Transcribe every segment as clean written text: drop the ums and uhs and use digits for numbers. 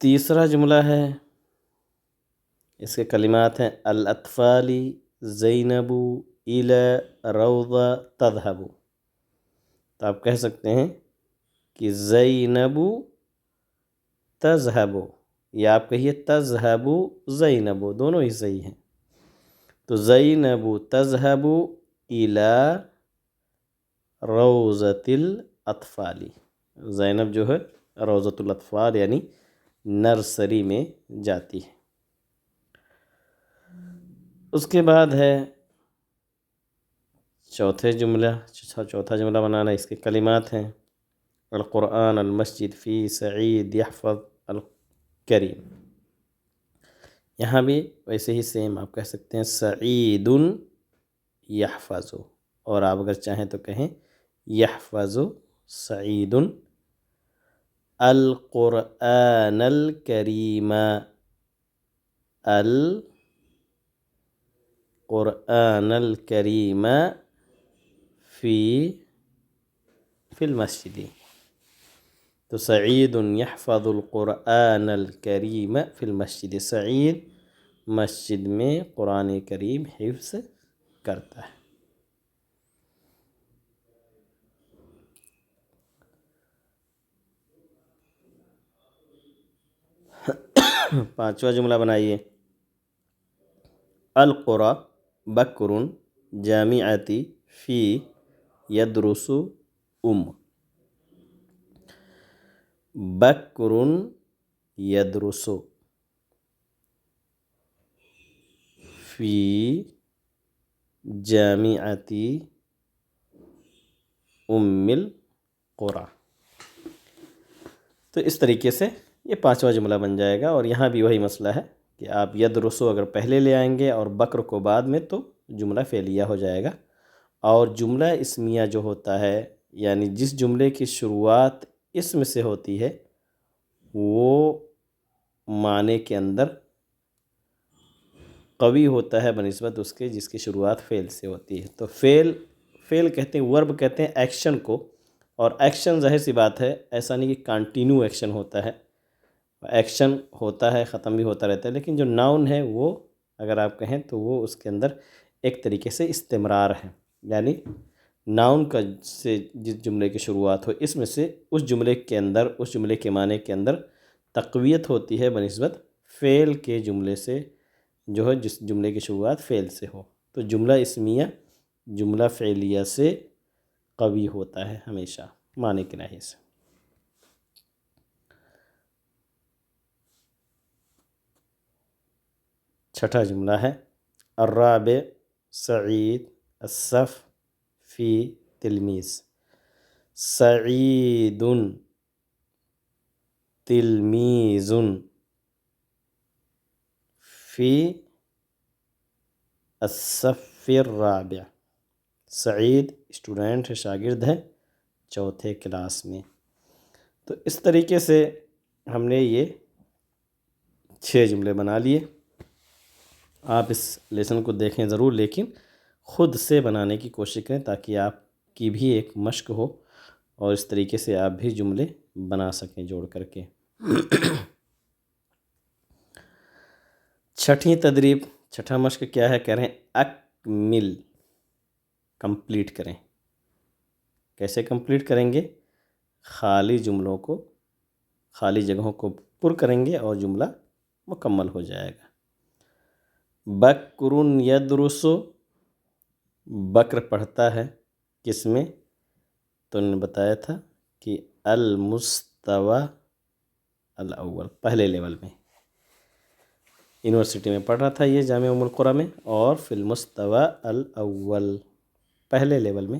تیسرا جملہ ہے، اس کے کلمات ہیں الاطفال زینب الی روضہ تذہب. تو آپ کہہ سکتے ہیں کہ زینب تذہب، یا آپ کہیے تذہب زینب، دونوں ہی صحیح ہیں. تو زینب تذہب الی روضۃ الاطفال، زینب جو ہے روضۃ الاطفال یعنی نرسری میں جاتی ہے. اس کے بعد ہے چوتھا جملہ بنانا. اس کے کلمات ہیں القرآن المسجد فی سعید یحفظ الکریم. یہاں بھی ویسے ہی سیم آپ کہہ سکتے ہیں سعید یحفظ، اور آپ اگر چاہیں تو کہیں یحفظ سعید القرآن الکریم، القرآن الکریم فی المسجد. تو سعید یحفظ القرآن الکریم فی المسجد، سعید مسجد میں قرآن کریم حفظ کرتا ہے. پانچواں جملہ بنائیے القری بکر جامعتی فی یدرس بکر یدرس فی جامعتی القری. تو اس طریقے سے یہ پانچواں جملہ بن جائے گا. اور یہاں بھی وہی مسئلہ ہے کہ آپ یدرسو اگر پہلے لے آئیں گے اور بکر کو بعد میں تو جملہ فعلیہ ہو جائے گا. اور جملہ اسمیہ جو ہوتا ہے، یعنی جس جملے کی شروعات اسم سے ہوتی ہے، وہ معنی کے اندر قوی ہوتا ہے بنسبت اس کے جس کی شروعات فعل سے ہوتی ہے. تو فعل کہتے ہیں، ورب کہتے ہیں ایکشن کو. اور ایکشن ظاہر سی بات ہے ایسا نہیں کہ کانٹینیو ایکشن ہوتا ہے، ایکشن ہوتا ہے ختم بھی ہوتا رہتا ہے. لیکن جو ناؤن ہے وہ اگر آپ کہیں تو وہ اس کے اندر ایک طریقے سے استمرار ہے. یعنی ناؤن کا سے جس جملے کی شروعات ہو اس میں سے اس جملے کے اندر، اس جملے کے معنی کے اندر تقویت ہوتی ہے بنسبت فعل کے جملے سے، جو ہے جس جملے کی شروعات فعل سے ہو. تو جملہ اسمیہ جملہ فعلیہ سے قوی ہوتا ہے ہمیشہ معنی کے ناحیے سے. چھٹا جملہ ہے الرابع سعید الصف فی تلمیذ. سعید تلمیذ فی الصف الرابع. سعید اسٹوڈنٹ ہے، شاگرد ہے چوتھے کلاس میں. تو اس طریقے سے ہم نے یہ 6 جملے بنا لیے. آپ اس لیسن کو دیکھیں ضرور، لیکن خود سے بنانے کی کوشش کریں تاکہ آپ کی بھی ایک مشق ہو اور اس طریقے سے آپ بھی جملے بنا سکیں جوڑ کر کے. چھٹی تدریب، چھٹا مشق کیا ہے؟ کہہ رہے ہیں اکمل، کمپلیٹ کریں. کیسے کمپلیٹ کریں گے؟ خالی جملوں کو، خالی جگہوں کو پر کریں گے اور جملہ مکمل ہو جائے گا. بکر یدرس، بکر پڑھتا ہے کس میں؟ تو انہوں نے بتایا تھا کہ المستوی الاول، پہلے لیول میں. یونیورسٹی میں پڑھ رہا تھا یہ جامعہ ام القری میں، اور فی المستوی الاول، پہلے لیول میں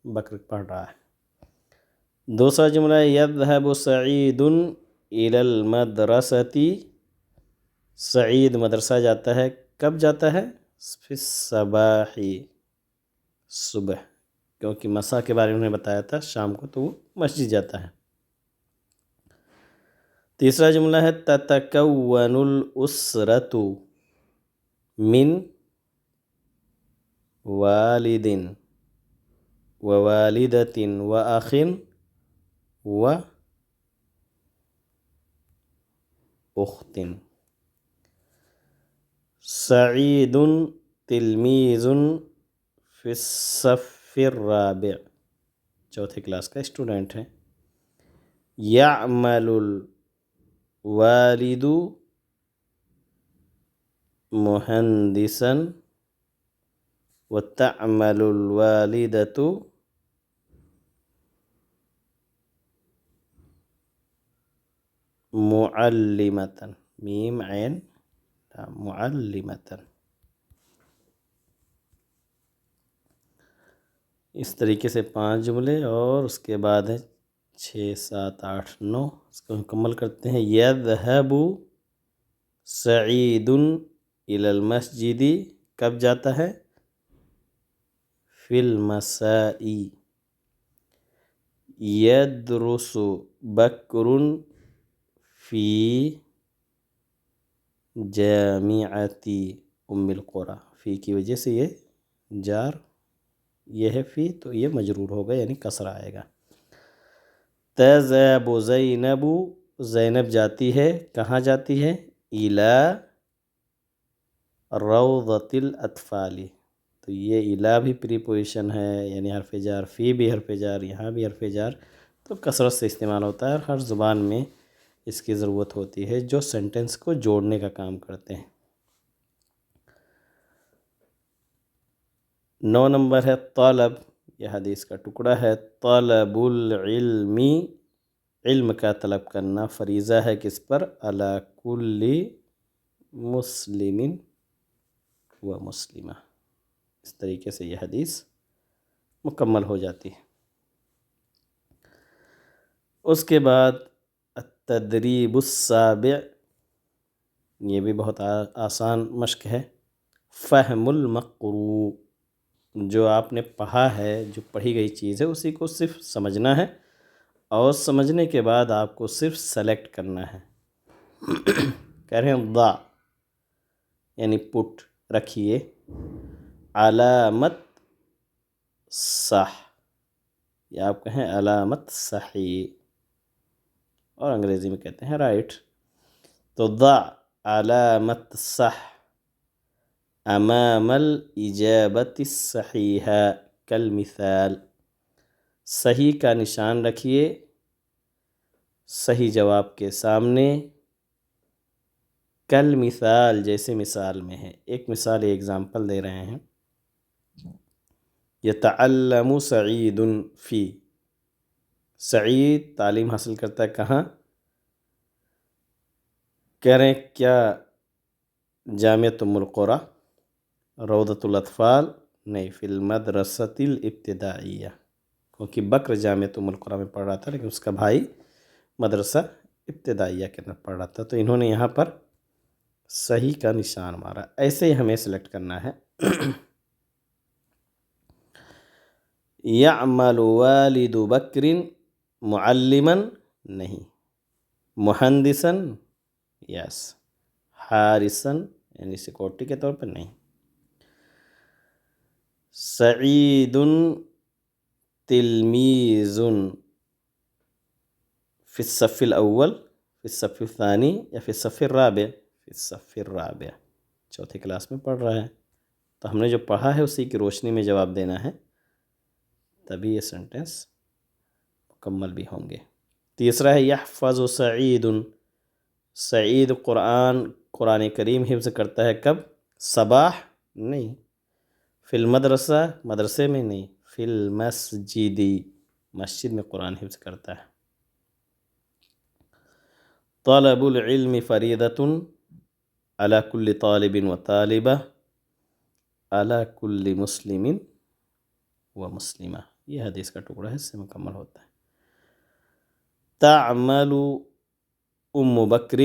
بکر پڑھ رہا ہے. دوسرا جملہ ہے یذهب سعید الی المدرسۃ. سعید مدرسہ جاتا ہے، کب جاتا ہے؟ فی الصباح، صبح، کیونکہ مساء کے بارے میں انہوں نے بتایا تھا شام کو، تو وہ مسجد جاتا ہے. تیسرا جملہ ہے تتکون الاسرۃ من والد ووالدۃ واخ أخت. سعید تلمیذ فی الصف الرابع، چوتھے کلاس کا اسٹوڈنٹ ہے. یعمل الوالد مہندسا وتعمل الوالدۃ معلمة، میم عین معلمة. اس طریقے سے 5 جملے، اور اس کے بعد ہے 6 7 8 9. اس کو مکمل کرتے ہیں. یذهب سعید الی المسجد، کب جاتا ہے؟ فی المساء. یدرس بکر فی جامعۃ ام القری. فی کی وجہ سے یہ جار، یہ ہے فی تو یہ مجرور ہوگا، یعنی کسرہ آئے گا. تذهب زینب، زینب جاتی ہے، کہاں جاتی ہے؟ الی روضۃ الاطفال. تو یہ الی بھی پریپوزیشن ہے، یعنی حرف جار. فی بھی حرف جار، یہاں بھی حرف جار. تو کثرت سے استعمال ہوتا ہے، اور ہر زبان میں اس کی ضرورت ہوتی ہے جو سینٹنس کو جوڑنے کا کام کرتے ہیں. 9 نمبر ہے طلب. یہ حدیث کا ٹکڑا ہے. طلب العلم، علم کا طلب کرنا فریضہ ہے کس پر؟ علی کل مسلم و مسلمہ. اس طریقے سے یہ حدیث مکمل ہو جاتی ہے. اس کے بعد التدریب السابع، یہ بھی بہت آسان مشق ہے. فہم المقروء، جو آپ نے پڑھا ہے، جو پڑھی گئی چیز ہے اسی کو صرف سمجھنا ہے، اور سمجھنے کے بعد آپ کو صرف سلیکٹ کرنا ہے. کہہ رہے ہیں ضع، یعنی پٹ رکھیے، علامت صح، یا آپ کہیں علامت صحیح، اور انگریزی میں کہتے ہیں رائٹ. تو ضع علامت صح امام الاجابت الصحیحہ کالمثال. صحیح کا نشان رکھیے صحیح جواب کے سامنے، کالمثال جیسے مثال میں ہے. ایک مثال، ایگزامپل دے رہے ہیں. یتعلم سعید فی، سعید تعلیم حاصل کرتا ہے کہاں؟ کہہ رہے ہیں کیا جامعۃ ام القری، روضۃ الاطفال؟ نہیں، فی المدرسۃ الابتدائیہ، کیونکہ بکر جامعۃ ام القری میں پڑھ رہا تھا، لیکن اس کا بھائی مدرسہ ابتدائیہ کے اندر پڑھ رہا تھا. تو انہوں نے یہاں پر صحیح کا نشان مارا. ایسے ہی ہمیں سلیکٹ کرنا ہے. یعمل والد بکر معلما، نہیں. مہندسا، یس. حارسا، یعنی سیکورٹی کے طور پر، نہیں. سعید تلمیذ فی الصف الاول، فی الصف الثانی، یا فی الصف الرابع؟ فی الصف الرابع، چوتھی کلاس میں پڑھ رہا ہے. تو ہم نے جو پڑھا ہے اسی کی روشنی میں جواب دینا ہے، تبھی یہ سینٹنس مکمل بھی ہوں گے. تیسرا ہے یحفظ سعید، سعید قرآن کریم حفظ کرتا ہے کب؟ صباح؟ نہیں. فی المدرسہ، مدرسے میں؟ نہیں. فی المسجد، مسجد میں قرآن حفظ کرتا ہے. طلب العلم فریضۃ علی کل طالب و طالبہ علی کل مسلم و مسلمہ. یہ حدیث کا ٹکڑا ہے، اس سے مکمل ہوتا ہے. تعمل ام بکر،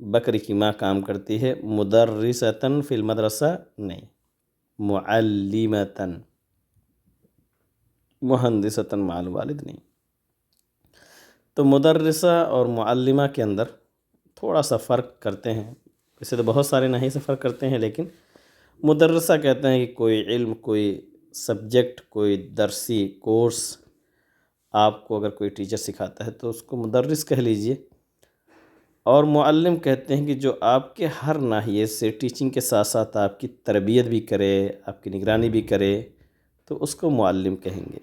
بکر کی ماں کام کرتی ہے. مدرسۃ فی المدرسہ؟ نہیں. معلمۃ، مہندسۃ مع الوالد؟ نہیں. تو مدرسہ اور معلمہ کے اندر تھوڑا سا فرق کرتے ہیں. ویسے تو بہت سارے نہیں سے فرق کرتے ہیں، لیکن مدرسہ کہتے ہیں کہ کوئی علم، کوئی سبجیکٹ، کوئی درسی کورس آپ کو اگر کوئی ٹیچر سکھاتا ہے تو اس کو مدرس کہہ لیجئے. اور معلم کہتے ہیں کہ جو آپ کے ہر ناحیے سے ٹیچنگ کے ساتھ ساتھ آپ کی تربیت بھی کرے، آپ کی نگرانی بھی کرے، تو اس کو معلم کہیں گے۔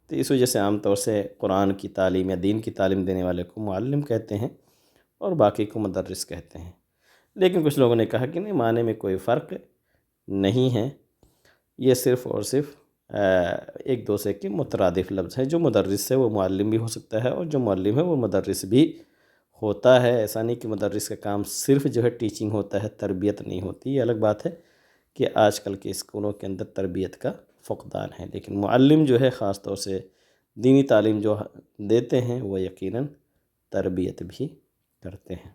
تو اس وجہ سے عام طور سے قرآن کی تعلیم یا دین کی تعلیم دینے والے کو معلم کہتے ہیں اور باقی کو مدرس کہتے ہیں۔ لیکن کچھ لوگوں نے کہا کہ نہیں، معنی میں کوئی فرق نہیں ہے، یہ صرف اور صرف ایک دوسرے کے مترادف لفظ ہیں۔ جو مدرس ہے وہ معلم بھی ہو سکتا ہے، اور جو معلم ہے وہ مدرس بھی ہوتا ہے۔ ایسا نہیں کہ مدرس کا کام صرف جو ہے ٹیچنگ ہوتا ہے، تربیت نہیں ہوتی۔ یہ الگ بات ہے کہ آج کل کے اسکولوں کے اندر تربیت کا فقدان ہے، لیکن معلم جو ہے خاص طور سے دینی تعلیم جو دیتے ہیں وہ یقیناً تربیت بھی کرتے ہیں۔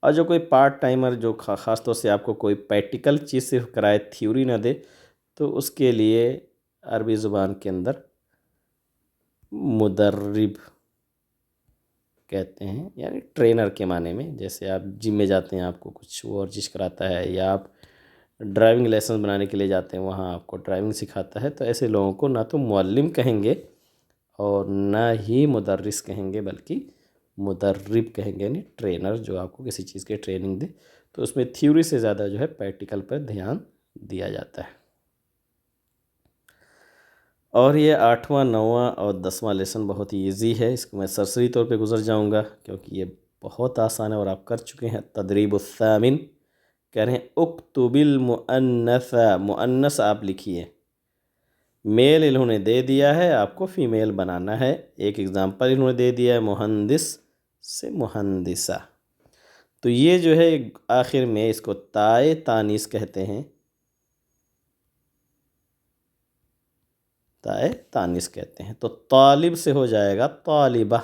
اور جو کوئی پارٹ ٹائمر جو خاص طور سے آپ کو کوئی پریکٹیکل چیز صرف کرائے، تھیوری نہ دے، تو اس کے لیے عربی زبان کے اندر مدرب کہتے ہیں، یعنی ٹرینر کے معنی میں۔ جیسے آپ جم میں جاتے ہیں، آپ کو کچھ ورزش کراتا ہے، یا آپ ڈرائیونگ لائسنس بنانے کے لیے جاتے ہیں، وہاں آپ کو ڈرائیونگ سکھاتا ہے، تو ایسے لوگوں کو نہ تو معلم کہیں گے اور نہ ہی مدرس کہیں گے، بلکہ مدرب کہیں گے، یعنی ٹرینر جو آپ کو کسی چیز کی ٹریننگ دے۔ تو اس میں تھیوری سے زیادہ جو ہے پریکٹیکل پر دھیان دیا جاتا ہے۔ اور یہ 8واں، 9واں اور 10واں لیسن بہت ہی ایزی ہے، اس کو میں سرسری طور پہ گزر جاؤں گا کیونکہ یہ بہت آسان ہے اور آپ کر چکے ہیں۔ تدریب الثامن کہہ رہے ہیں اکتب المؤنث، مؤنث آپ لکھیے۔ میل انہوں نے دے دیا ہے، آپ کو فیمیل بنانا ہے۔ ایک اگزامپل انہوں نے دے دیا ہے، مہندس سے مہندسہ۔ تو یہ جو ہے آخر میں اس کو تائے تانیث کہتے ہیں، تائے تانیث کہتے ہیں۔ تو طالب سے ہو جائے گا طالبہ،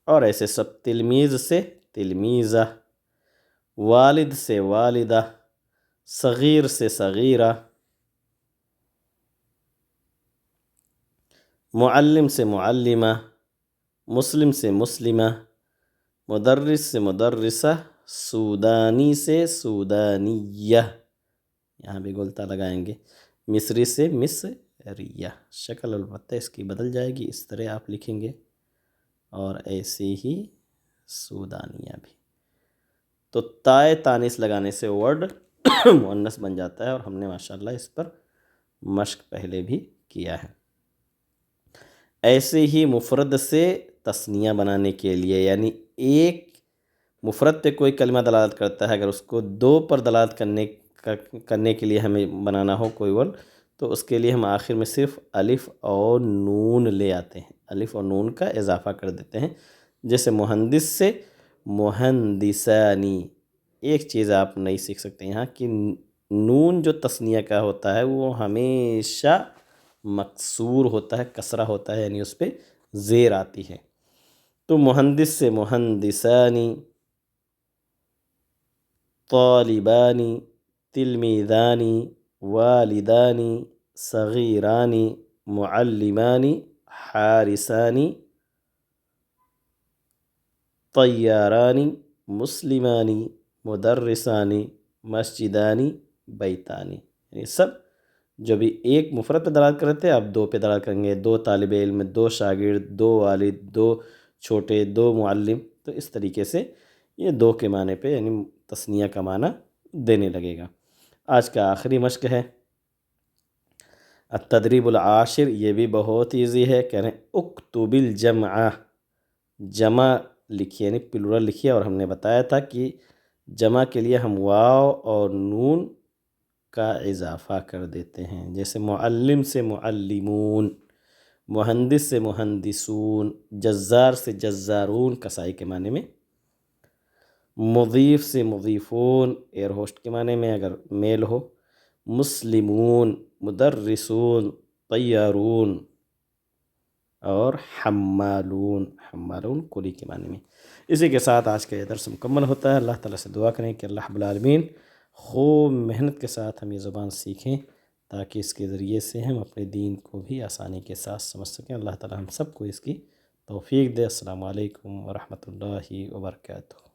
اور ایسے سب۔ تلمیذ سے تلمیذہ، والد سے والدہ، صغیر سے صغیرہ، معلم سے معلمہ، مسلم سے مسلمہ، مدرس سے مدرسہ، سودانی سے سودانیہ، یہاں بھی گلتا لگائیں گے، مصری سے مصریہ۔ شکل البتہ اس کی بدل جائے گی، اس طرح آپ لکھیں گے، اور ایسے ہی سودانیہ بھی۔ تو تائے تانیث لگانے سے ورڈ مؤنث بن جاتا ہے، اور ہم نے ماشاءاللہ اس پر مشق پہلے بھی کیا ہے۔ ایسے ہی مفرد سے تثنیہ بنانے کے لیے، یعنی ایک مفرد پہ کوئی کلمہ دلالت کرتا ہے، اگر اس کو دو پر دلالت کرنے کے لیے ہمیں بنانا ہو کوئی ورڈ، تو اس کے لیے ہم آخر میں صرف الف اور نون لے آتے ہیں، الف اور نون کا اضافہ کر دیتے ہیں۔ جیسے مہندس سے مہندسانی۔ ایک چیز آپ نہیں سیکھ سکتے یہاں کہ نون جو تثنیہ کا ہوتا ہے وہ ہمیشہ مکسور ہوتا ہے، کسرہ ہوتا ہے، یعنی اس پہ زیر آتی ہے۔ تو مہندس سے مہندسانی، طالبانی، تلمیذانی، والدانی، صغیرانی، معلمانی، حارسانی، طیارانی، مسلمانی، مدرسانی، مسجدانی، بیتانی۔ یہ سب جو بھی ایک مفرد پہ دلالت کرتے ہیں، آپ دو پہ دلالت کریں گے، دو طالب علم، دو شاگرد، دو والد، دو چھوٹے، دو معلم۔ تو اس طریقے سے یہ دو کے معنی پہ، یعنی تثنیہ کا معنی دینے لگے گا۔ آج کا آخری مشق ہے التدریب العاشر، یہ بھی بہت ایزی ہے۔ کہہ رہے ہیں اکتب الجمع، جمع لکھیے، یعنی پلورل لکھیے، اور ہم نے بتایا تھا کہ جمع کے لیے ہم واو اور نون کا اضافہ کر دیتے ہیں۔ جیسے معلم سے معلمون، مہندس سے مہندسون، جزار سے جزارون کسائی کے معنی میں، مضیف سے مضیفون ایئر ہوسٹ کے معنی میں اگر میل ہو، مسلمون، مدرسون، طیارون، اور حمالون، حمالون کولی کے معنی میں۔ اسی کے ساتھ آج کا یہ درس مکمل ہوتا ہے۔ اللہ تعالیٰ سے دعا کریں کہ اللہ رب العالمین خوب محنت کے ساتھ ہم یہ زبان سیکھیں، تاکہ اس کے ذریعے سے ہم اپنے دین کو بھی آسانی کے ساتھ سمجھ سکیں۔ اللہ تعالیٰ ہم سب کو اس کی توفیق دے۔ السلام علیکم ورحمۃ اللہ وبرکاتہ۔